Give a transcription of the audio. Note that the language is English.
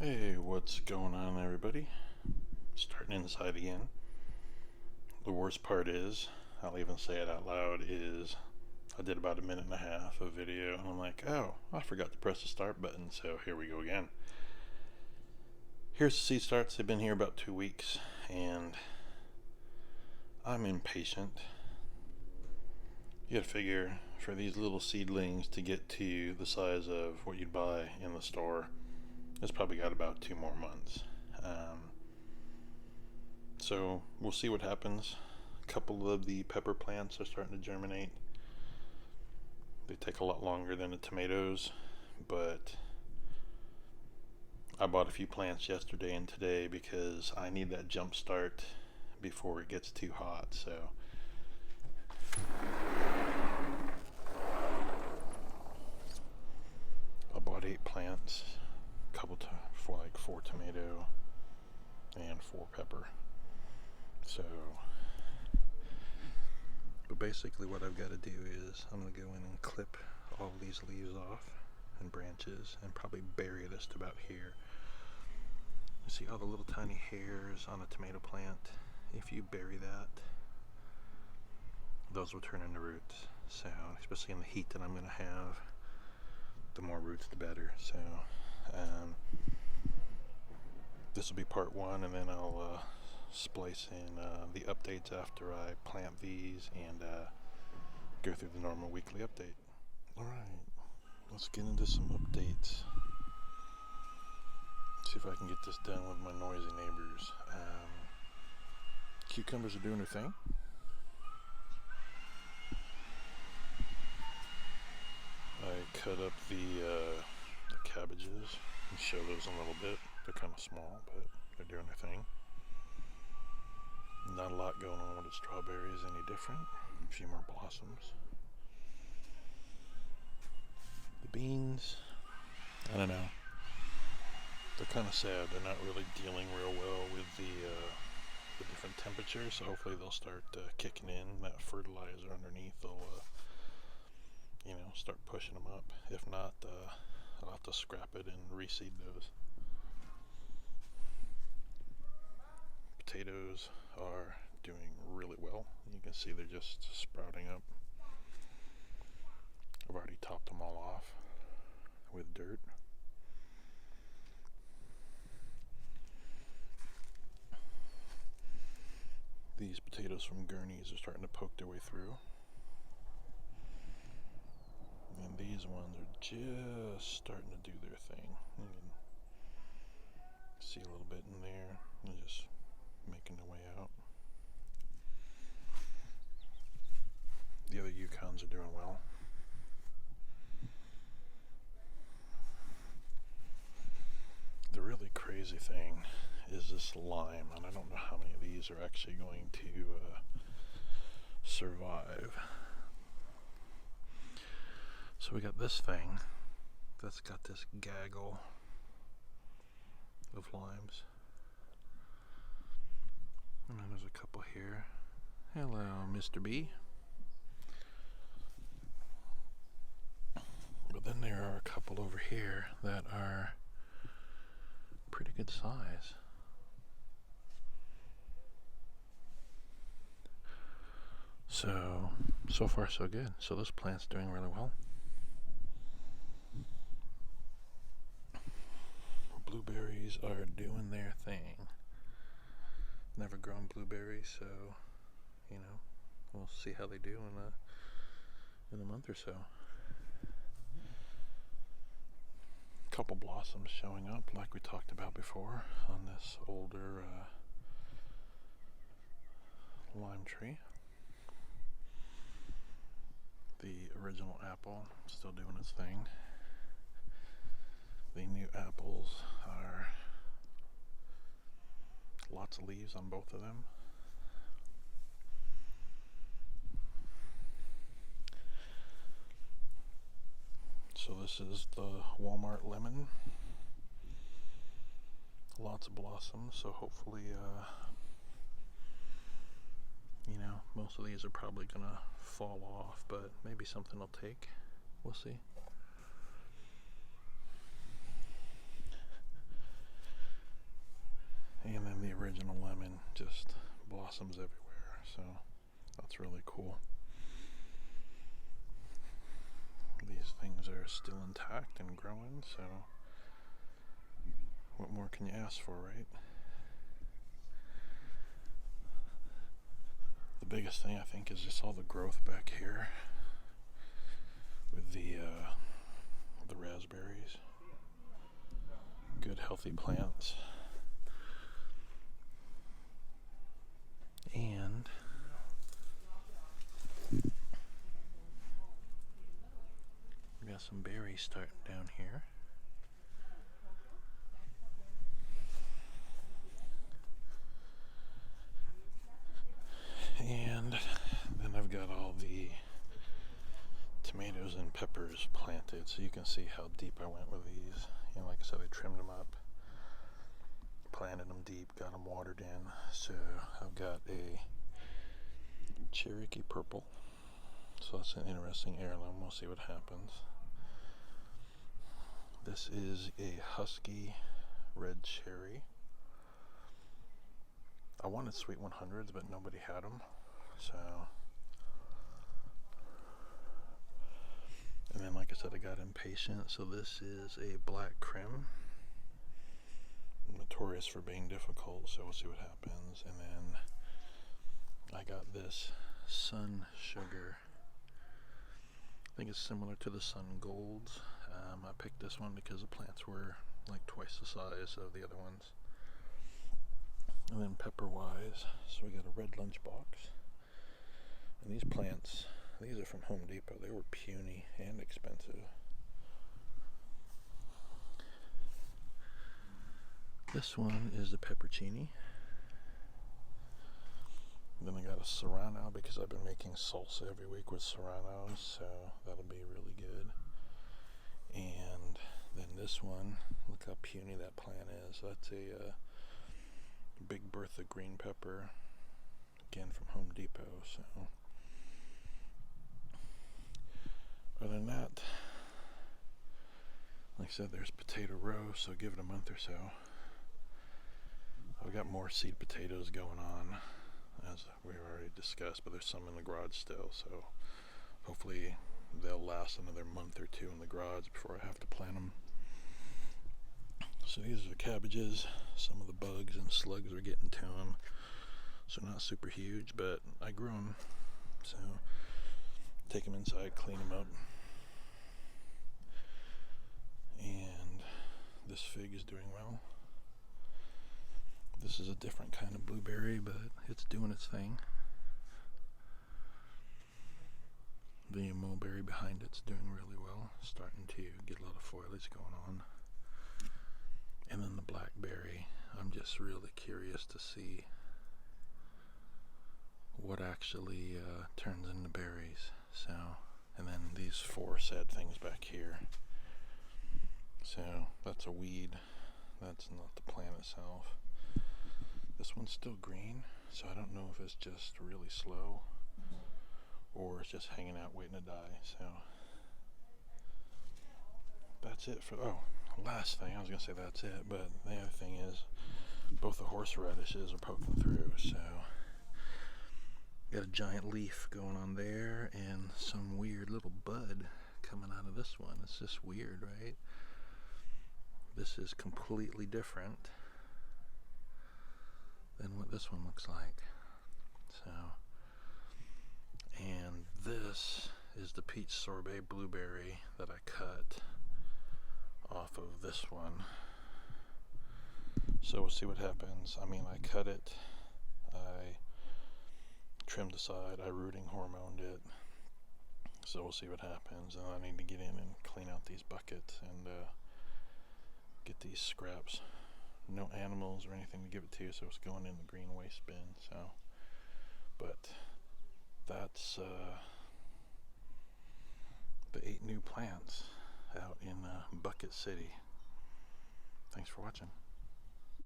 Hey, what's going on, everybody? Starting inside again. The worst part is, I'll even say it out loud, is I did about 1.5 minutes of video and I'm like, oh, I forgot to press the start button, so here we go again. Here's the seed starts. They've been here about 2 weeks and I'm impatient. You gotta figure, for these little seedlings to get to the size of what you'd buy in the store, it's probably got about 2 more months. So we'll see what happens. A couple of the pepper plants are starting to germinate. They take a lot longer than the tomatoes, but I bought a few plants yesterday and today because I need that jump start before it gets too hot. So I bought 8 plants, a couple for like 4 tomato and 4 pepper. So, but basically what I've got to do is I'm going to go in and clip all of these leaves off and branches and probably bury this to about here. You see all the little tiny hairs on a tomato plant? If you bury that, those will turn into roots. So, especially in the heat that I'm going to have, the more roots the better. So, this will be part 1, and then I'll splice in the updates after I plant these and go through the normal weekly update. Alright, let's get into some updates. See if I can get this done with my noisy neighbors. Cucumbers are doing their thing. I cut up the cabbages and show those a little bit. They're kind of small, but they're doing their thing. Not a lot going on with the strawberries any different. A few more blossoms. The beans, I don't know. They're kind of sad. They're not really dealing real well with the different temperatures. So hopefully they'll start kicking in. That fertilizer underneath will, start pushing them up. If not, I'll have to scrap it and reseed those. Potatoes are doing really well. You can see they're just sprouting up. I've already topped them all off with dirt. These potatoes from Gurney's are starting to poke their way through. And these ones are just starting to do their thing. You can see a little bit in there. They're just making their way out. The other Yukons are doing well. The really crazy thing is this lime, and I don't know how many of these are actually going to survive. So we got this thing that's got this gaggle of limes. And then there's a couple here. Hello, Mr. B. But then there are a couple over here that are pretty good size. So far so good. So this plant's doing really well. Blueberries are doing their thing. Never grown blueberries, so we'll see how they do in a month or so. Couple blossoms showing up like we talked about before on this older lime tree. The original apple still doing its thing. The new apples are lots of leaves on both of them. So this is the Walmart lemon. Lots of blossoms, so hopefully most of these are probably gonna fall off, but maybe something will take. We'll see. original lemon just blossoms everywhere, so that's really cool. These things are still intact and growing, so what more can you ask for, right? The biggest thing I think is just all the growth back here with the raspberries. Good healthy plants. And we got some berries starting down here. And then I've got all the tomatoes and peppers planted, so you can see how deep I went with these. You know, like I said, I trimmed them up, planted them deep, got them watered in. So I've got a Cherokee purple, so that's an interesting heirloom. We'll see what happens. This is a husky red cherry. I wanted sweet 100s, but nobody had them, so. And then, like I said, I got impatient, so this is a black creme. Notorious for being difficult, so we'll see what happens. And then I got this sun sugar. I think it's similar to the sun golds. I picked this one because the plants were like twice the size of the other ones. And then pepper wise, so we got a red lunchbox. And these plants, these are from Home Depot. They were puny and expensive. This one is the peppercini. Then I got a serrano because I've been making salsa every week with serranos, so that'll be really good. And then this one, look how puny that plant is. That's a Big Bertha green pepper, again from Home Depot. So other than that, like I said, there's potato row, so give it a month or so. I've got more seed potatoes going on, as we've already discussed, but there's some in the garage still, so hopefully they'll last another month or two in the garage before I have to plant them. So these are the cabbages. Some of the bugs and slugs are getting to them, so not super huge, but I grew them, so take them inside, clean them up. And this fig is doing well. This is a different kind of blueberry, but it's doing its thing. The mulberry behind it's doing really well, starting to get a lot of foliage going on. And then the blackberry, I'm just really curious to see what actually turns into berries. So, and then these four sad things back here. So that's a weed, that's not the plant itself. This one's still green, so I don't know if it's just really slow or it's just hanging out waiting to die. So that's it for, oh, last thing, I was gonna say that's it, but the other thing is both the horseradishes are poking through, so got a giant leaf going on there and some weird little bud coming out of this one. It's just weird, right? This is completely different than what this one looks like. So, and this is the peach sorbet blueberry that I cut off of this one. So we'll see what happens. I mean, I cut it, I trimmed the side, I rooting hormoned it. So we'll see what happens. And I need to get in and clean out these buckets and get these scraps. No animals or anything to give it to, so it's going in the green waste bin. So, but that's the 8 new plants out in Bucket City. Thanks for watching.